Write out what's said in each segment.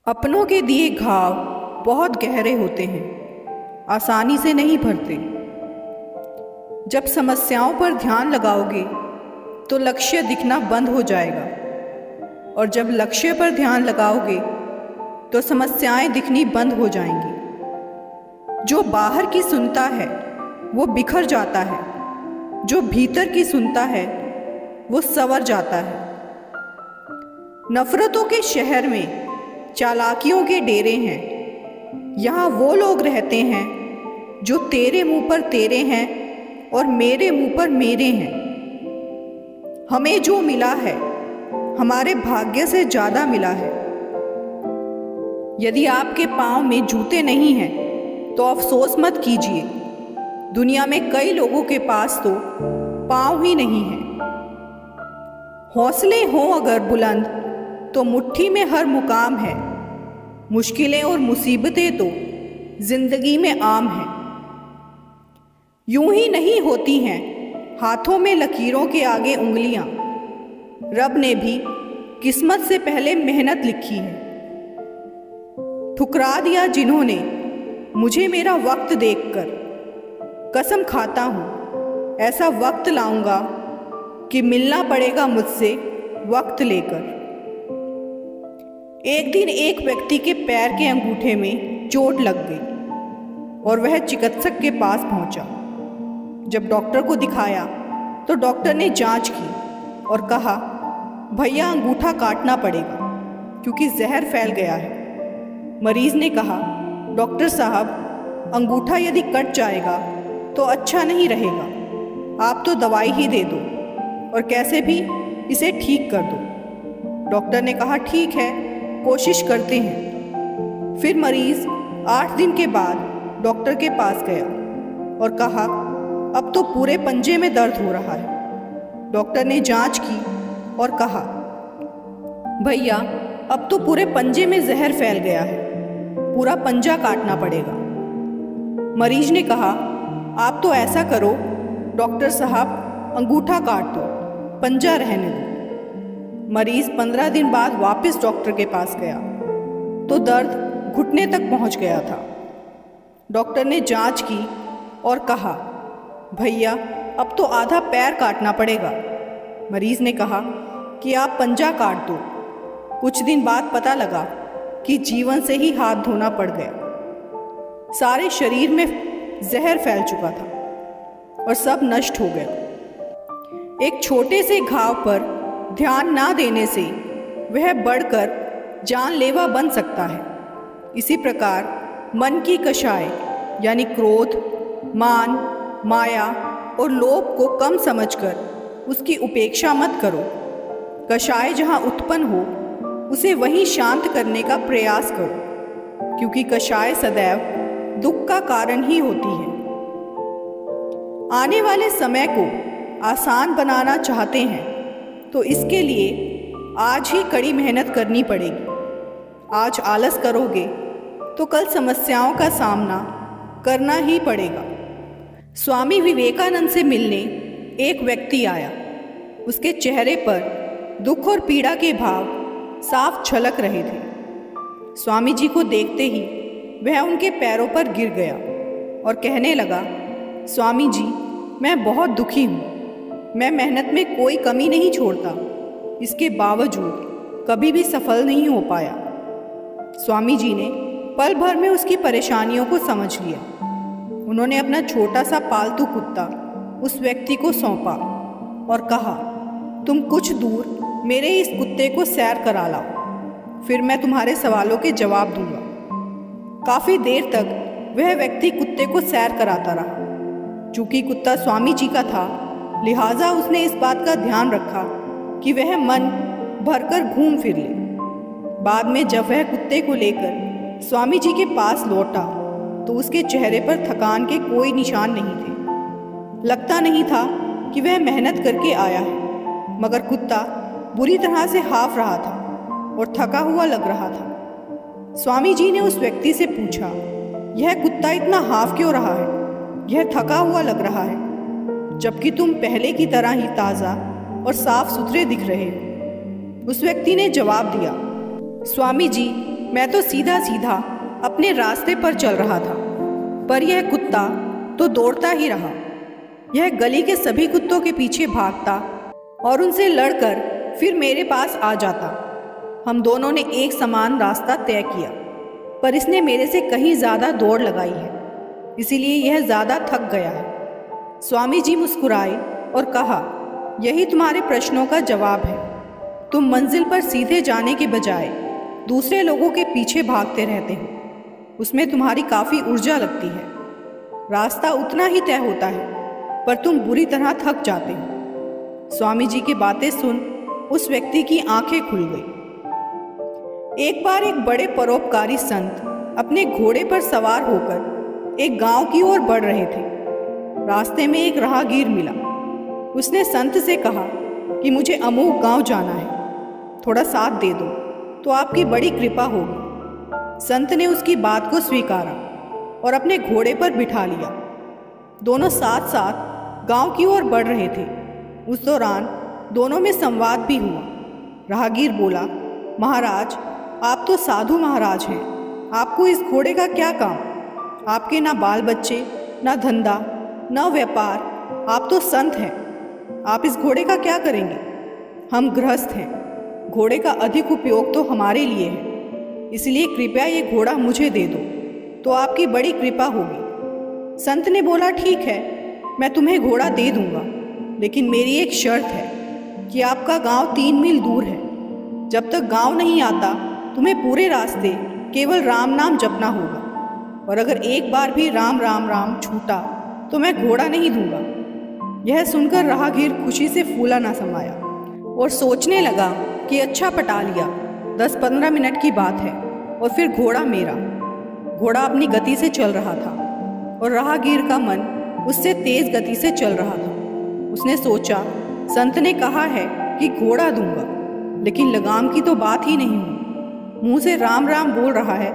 अपनों के दिए घाव बहुत गहरे होते हैं, आसानी से नहीं भरते। जब समस्याओं पर ध्यान लगाओगे तो लक्ष्य दिखना बंद हो जाएगा, और जब लक्ष्य पर ध्यान लगाओगे तो समस्याएं दिखनी बंद हो जाएंगी। जो बाहर की सुनता है वो बिखर जाता है, जो भीतर की सुनता है वो संवर जाता है। नफरतों के शहर में चालाकियों के डेरे हैं। यहाँ वो लोग रहते हैं जो तेरे मुंह पर तेरे हैं और मेरे मुंह पर मेरे हैं। हमें जो मिला है हमारे भाग्य से ज़्यादा मिला है। यदि आपके पाँव में जूते नहीं हैं तो अफसोस मत कीजिए। दुनिया में कई लोगों के पास तो पाँव ही नहीं हैं। हौसले हों अगर बुलंद तो मुट्ठी में हर मुकाम है। मुश्किलें और मुसीबतें तो जिंदगी में आम हैं। यूं ही नहीं होती हैं हाथों में लकीरों के आगे उंगलियां। रब ने भी किस्मत से पहले मेहनत लिखी है। ठुकरा दिया जिन्होंने मुझे मेरा वक्त देखकर। कसम खाता हूं ऐसा वक्त लाऊंगा कि मिलना पड़ेगा मुझसे वक्त लेकर। एक दिन एक व्यक्ति के पैर के अंगूठे में चोट लग गई और वह चिकित्सक के पास पहुंचा। जब डॉक्टर को दिखाया तो डॉक्टर ने जांच की और कहा, भैया अंगूठा काटना पड़ेगा क्योंकि जहर फैल गया है। मरीज ने कहा, डॉक्टर साहब अंगूठा यदि कट जाएगा तो अच्छा नहीं रहेगा, आप तो दवाई ही दे दो और कैसे भी इसे ठीक कर दो। डॉक्टर ने कहा, ठीक है, कोशिश करते हैं। फिर मरीज 8 दिन के बाद डॉक्टर के पास गया और कहा, अब तो पूरे पंजे में दर्द हो रहा है। डॉक्टर ने जांच की और कहा, भैया अब तो पूरे पंजे में जहर फैल गया है, पूरा पंजा काटना पड़ेगा। मरीज ने कहा, आप तो ऐसा करो डॉक्टर साहब, अंगूठा काट दो, पंजा रहने दो। मरीज 15 दिन बाद वापस डॉक्टर के पास गया तो दर्द घुटने तक पहुंच गया था। डॉक्टर ने जांच की और कहा, भैया अब तो आधा पैर काटना पड़ेगा। मरीज ने कहा कि आप पंजा काट दो। कुछ दिन बाद पता लगा कि जीवन से ही हाथ धोना पड़ गया। सारे शरीर में जहर फैल चुका था और सब नष्ट हो गया। एक छोटे से घाव पर ध्यान ना देने से वह बढ़कर जानलेवा बन सकता है। इसी प्रकार मन की कषाय यानी क्रोध, मान, माया और लोभ को कम समझकर उसकी उपेक्षा मत करो। कषाय जहाँ उत्पन्न हो उसे वहीं शांत करने का प्रयास करो, क्योंकि कषाय सदैव दुख का कारण ही होती है। आने वाले समय को आसान बनाना चाहते हैं तो इसके लिए आज ही कड़ी मेहनत करनी पड़ेगी। आज आलस करोगे तो कल समस्याओं का सामना करना ही पड़ेगा। स्वामी विवेकानंद से मिलने एक व्यक्ति आया। उसके चेहरे पर दुख और पीड़ा के भाव साफ झलक रहे थे। स्वामी जी को देखते ही वह उनके पैरों पर गिर गया और कहने लगा, स्वामी जी मैं बहुत दुखी हूँ। मैं मेहनत में कोई कमी नहीं छोड़ता, इसके बावजूद कभी भी सफल नहीं हो पाया। स्वामी जी ने पल भर में उसकी परेशानियों को समझ लिया। उन्होंने अपना छोटा सा पालतू कुत्ता उस व्यक्ति को सौंपा और कहा, तुम कुछ दूर मेरे इस कुत्ते को सैर करा लाओ, फिर मैं तुम्हारे सवालों के जवाब दूंगा। काफ़ी देर तक वह व्यक्ति कुत्ते को सैर कराता रहा। चूँकि कुत्ता स्वामी जी का था, लिहाजा उसने इस बात का ध्यान रखा कि वह मन भरकर घूम फिर ले। बाद में जब वह कुत्ते को लेकर स्वामी जी के पास लौटा तो उसके चेहरे पर थकान के कोई निशान नहीं थे। लगता नहीं था कि वह मेहनत करके आया है, मगर कुत्ता बुरी तरह से हाफ रहा था और थका हुआ लग रहा था। स्वामी जी ने उस व्यक्ति से पूछा, यह कुत्ता इतना हाफ क्यों रहा है? यह थका हुआ लग रहा है, जबकि तुम पहले की तरह ही ताज़ा और साफ सुथरे दिख रहे हो। उस व्यक्ति ने जवाब दिया, स्वामी जी मैं तो सीधा सीधा अपने रास्ते पर चल रहा था, पर यह कुत्ता तो दौड़ता ही रहा। यह गली के सभी कुत्तों के पीछे भागता और उनसे लड़कर फिर मेरे पास आ जाता। हम दोनों ने एक समान रास्ता तय किया, पर इसने मेरे से कहीं ज़्यादा दौड़ लगाई है, इसीलिए यह ज़्यादा थक गया है। स्वामी जी मुस्कुराए और कहा, यही तुम्हारे प्रश्नों का जवाब है। तुम मंजिल पर सीधे जाने के बजाय दूसरे लोगों के पीछे भागते रहते हो, उसमें तुम्हारी काफ़ी ऊर्जा लगती है। रास्ता उतना ही तय होता है, पर तुम बुरी तरह थक जाते हो। स्वामी जी की बातें सुन उस व्यक्ति की आंखें खुल गई। एक बार एक बड़े परोपकारी संत अपने घोड़े पर सवार होकर एक गांव की ओर बढ़ रहे थे। रास्ते में एक राहगीर मिला। उसने संत से कहा कि मुझे अमूक गांव जाना है, थोड़ा साथ दे दो तो आपकी बड़ी कृपा होगी। संत ने उसकी बात को स्वीकारा और अपने घोड़े पर बिठा लिया। दोनों साथ साथ गांव की ओर बढ़ रहे थे। उस दौरान दोनों में संवाद भी हुआ। राहगीर बोला, महाराज, आप तो साधु महाराज हैं, आपको इस घोड़े का क्या काम? आपके ना बाल बच्चे, ना धंधा, ना व्यापार, आप तो संत हैं, आप इस घोड़े का क्या करेंगे? हम गृहस्थ हैं, घोड़े का अधिक उपयोग तो हमारे लिए है, इसलिए कृपया ये घोड़ा मुझे दे दो तो आपकी बड़ी कृपा होगी। संत ने बोला, ठीक है, मैं तुम्हें घोड़ा दे दूंगा, लेकिन मेरी एक शर्त है कि आपका गांव 3 मील दूर है। जब तक गांव नहीं आता तुम्हें पूरे रास्ते केवल राम नाम जपना होगा, और अगर एक बार भी राम राम राम छूटा तो मैं घोड़ा नहीं दूंगा। यह सुनकर राहगीर खुशी से फूला ना समाया और सोचने लगा कि अच्छा पटा लिया, 10-15 मिनट की बात है और फिर घोड़ा मेरा। घोड़ा अपनी गति से चल रहा था और राहगीर का मन उससे तेज गति से चल रहा था। उसने सोचा, संत ने कहा है कि घोड़ा दूंगा, लेकिन लगाम की तो बात ही नहीं हुई। मुंह से राम राम बोल रहा है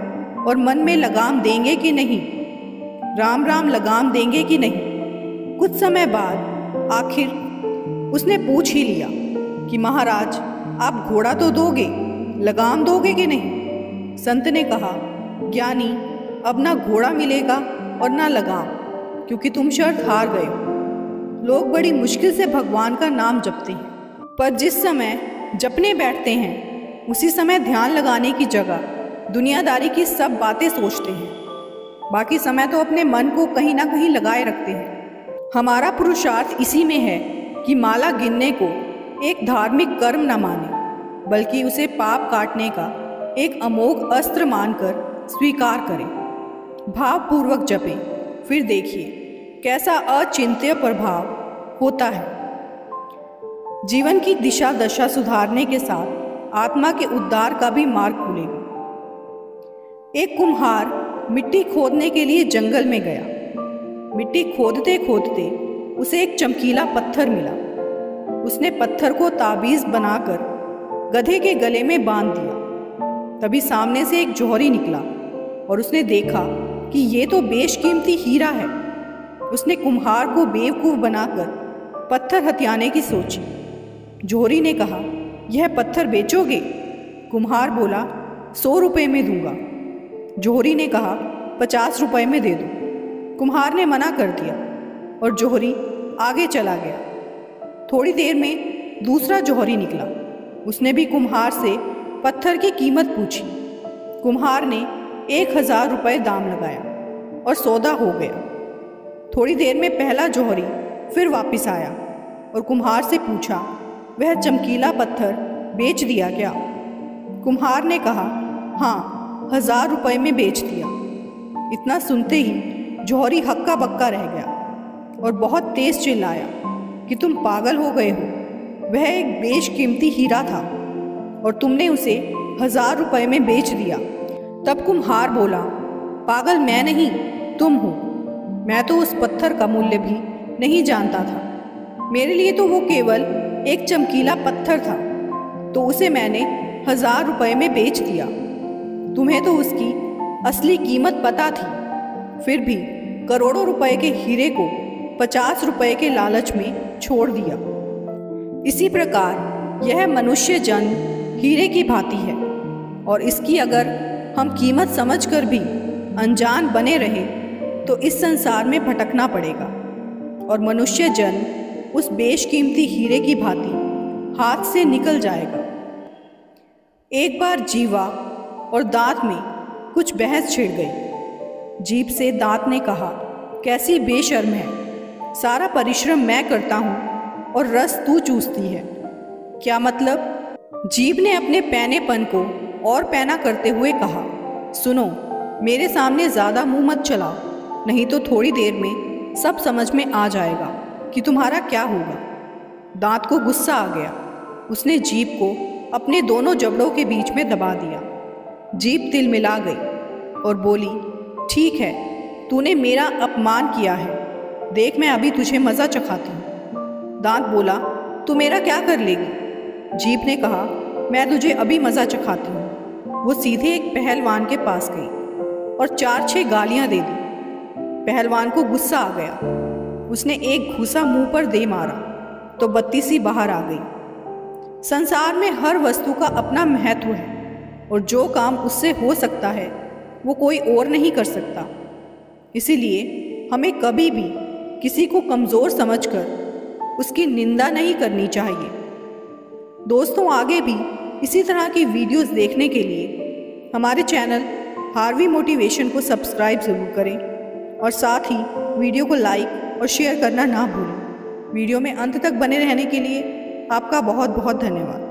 और मन में लगाम देंगे कि नहीं, राम राम लगाम देंगे कि नहीं। कुछ समय बाद आखिर उसने पूछ ही लिया कि महाराज, आप घोड़ा तो दोगे, लगाम दोगे कि नहीं? संत ने कहा, ज्ञानी, अब ना घोड़ा मिलेगा और ना लगाम, क्योंकि तुम शर्त हार गए हो। लोग बड़ी मुश्किल से भगवान का नाम जपते हैं, पर जिस समय जपने बैठते हैं उसी समय ध्यान लगाने की जगह दुनियादारी की सब बातें सोचते हैं। बाकी समय तो अपने मन को कहीं ना कहीं लगाए रखते हैं। हमारा पुरुषार्थ इसी में है कि माला गिनने को एक धार्मिक कर्म न माने, बल्कि उसे पाप काटने का एक अमोघ अस्त्र मानकर स्वीकार करें। भावपूर्वक जपें, फिर देखिए कैसा अचिंत्य प्रभाव होता है। जीवन की दिशा दशा सुधारने के साथ आत्मा के उद्धार का भी मार्ग खुलेगा। एक कुम्हार मिट्टी खोदने के लिए जंगल में गया। मिट्टी खोदते खोदते उसे एक चमकीला पत्थर मिला। उसने पत्थर को ताबीज बनाकर गधे के गले में बांध दिया। तभी सामने से एक जौहरी निकला और उसने देखा कि ये तो बेशकीमती हीरा है। उसने कुम्हार को बेवकूफ़ बनाकर पत्थर हथियाने की सोची। जौहरी ने कहा, यह पत्थर बेचोगे? कुम्हार बोला, 100 रुपये में दूंगा। जौहरी ने कहा, 50 रुपये में दे दो। कुम्हार ने मना कर दिया और जौहरी आगे चला गया। थोड़ी देर में दूसरा जौहरी निकला। उसने भी कुम्हार से पत्थर की कीमत पूछी। कुम्हार ने 1000 रुपये दाम लगाया और सौदा हो गया। थोड़ी देर में पहला जौहरी फिर वापस आया और कुम्हार से पूछा, वह चमकीला पत्थर बेच दिया क्या? कुम्हार ने कहा, हाँ, 1000 रुपये में बेच दिया। इतना सुनते ही जौहरी हक्का बक्का रह गया और बहुत तेज चिल्लाया कि तुम पागल हो गए हो, वह एक बेशकीमती हीरा था और तुमने उसे 1000 रुपये में बेच दिया। तब कुम्हार बोला, पागल मैं नहीं, तुम हो। मैं तो उस पत्थर का मूल्य भी नहीं जानता था। मेरे लिए तो वो केवल एक चमकीला पत्थर था, तो उसे मैंने 1000 रुपये में बेच दिया। तुम्हें तो उसकी असली कीमत पता थी, फिर भी करोड़ों रुपए के हीरे को 50 रुपये के लालच में छोड़ दिया। इसी प्रकार यह मनुष्य जन्म हीरे की भांति है और इसकी अगर हम कीमत समझकर भी अनजान बने रहे तो इस संसार में भटकना पड़ेगा और मनुष्य जन्म उस बेशकीमती हीरे की भांति हाथ से निकल जाएगा। एक बार जीवा और दांत में कुछ बहस छिड़ गई। जीभ से दांत ने कहा, कैसी बेशर्म है, सारा परिश्रम मैं करता हूँ और रस तू चूसती है। क्या मतलब? जीभ ने अपने पैनेपन को और पैना करते हुए कहा, सुनो, मेरे सामने ज़्यादा मुंह मत चलाओ, नहीं तो थोड़ी देर में सब समझ में आ जाएगा कि तुम्हारा क्या होगा। दांत को गुस्सा आ गया। उसने जीभ को अपने दोनों जबड़ों के बीच में दबा दिया। जीभ तिलमिला गई और बोली, ठीक है, तूने मेरा अपमान किया है, देख मैं अभी तुझे मज़ा चखाती हूँ। दांत बोला, तू मेरा क्या कर लेगी? जीभ ने कहा, मैं तुझे अभी मज़ा चखाती हूँ। वो सीधे एक पहलवान के पास गई और 4-6 गालियाँ दे दी। पहलवान को गुस्सा आ गया। उसने एक घूसा मुंह पर दे मारा तो बत्ती सी बाहर आ गई। संसार में हर वस्तु का अपना महत्व है और जो काम उससे हो सकता है वो कोई और नहीं कर सकता। इसीलिए हमें कभी भी किसी को कमज़ोर समझकर उसकी निंदा नहीं करनी चाहिए। दोस्तों, आगे भी इसी तरह की वीडियोस देखने के लिए हमारे चैनल हार्वी मोटिवेशन को सब्सक्राइब ज़रूर करें और साथ ही वीडियो को लाइक और शेयर करना ना भूलें। वीडियो में अंत तक बने रहने के लिए आपका बहुत बहुत धन्यवाद।